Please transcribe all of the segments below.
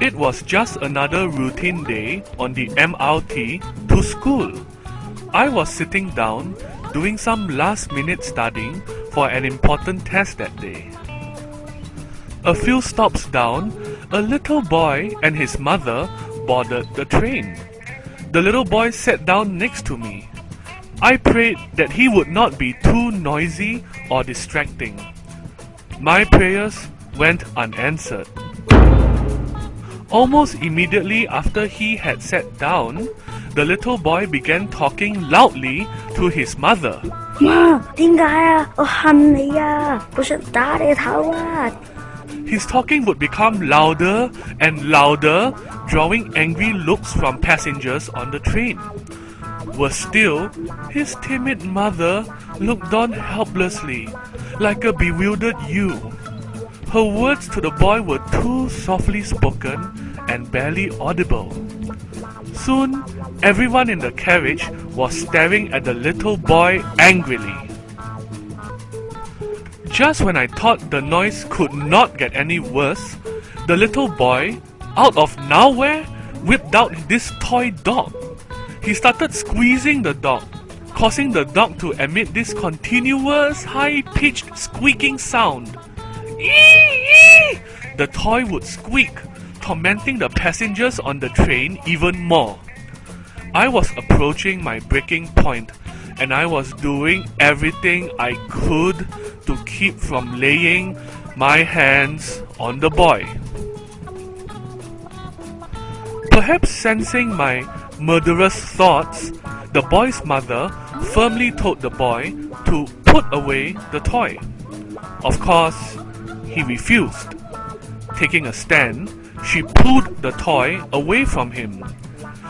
It was just another routine day on the MRT to school. I was sitting down doing some last-minute studying for an important test that day. A few stops down, a little boy and his mother boarded the train. The little boy sat down next to me. I prayed that he would not be too noisy or distracting. My prayers went unanswered. Almost immediately after he had sat down, the little boy began talking loudly to his mother. 媽，點解啊？我恨你啊！我想打你頭啊！ His talking would become louder and louder, drawing angry looks from passengers on the train. Worse still, his timid mother looked on helplessly, like a bewildered ewe. Her words to the boy were too softly spoken and barely audible. Soon, everyone in the carriage was staring at the little boy angrily. Just when I thought the noise could not get any worse, the little boy, out of nowhere, whipped out this toy dog. He started squeezing the dog, causing the dog to emit this continuous, high-pitched squeaking sound. Ee! The toy would squeak, tormenting the passengers on the train even more. I was approaching my breaking point, and I was doing everything I could to keep from laying my hands on the boy. Perhaps sensing my murderous thoughts, the boy's mother firmly told the boy to put away the toy. Of course, he refused. Taking a stand, she pulled the toy away from him.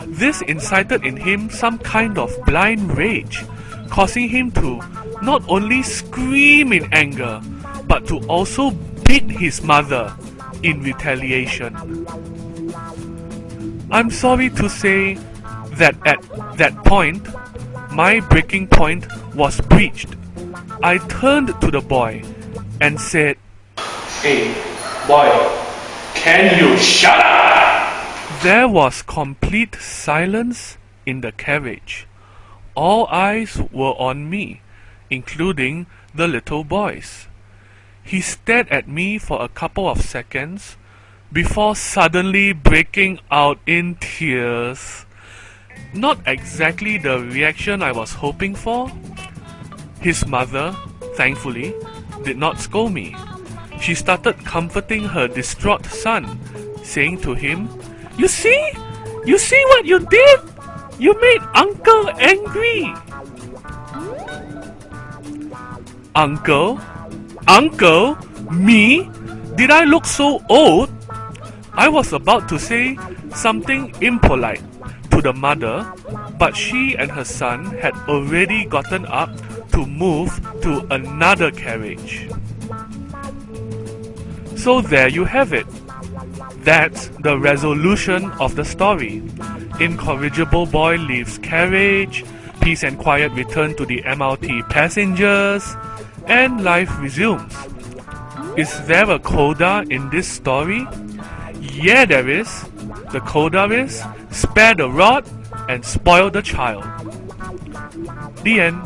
This incited in him some kind of blind rage, causing him to not only scream in anger, but to also beat his mother in retaliation. I'm sorry to say that at that point, my breaking point was breached. I turned to the boy and said, "Hey, boy, can you shut up?" There was complete silence in the carriage. All eyes were on me, including the little boy's. He stared at me for a couple of seconds before suddenly breaking out in tears. Not exactly the reaction I was hoping for. His mother, thankfully, did not scold me. She started comforting her distraught son, saying to him, You see what you did? You made Uncle angry." Uncle? Uncle? Me? Did I look so old? I was about to say something impolite to the mother, but she and her son had already gotten up to move to another carriage. So there you have it. That's the resolution of the story. Incorrigible boy leaves carriage, peace and quiet return to the MRT passengers, and life resumes. Is there a coda in this story? Yeah, there is. The coda is, spare the rod and spoil the child. The end.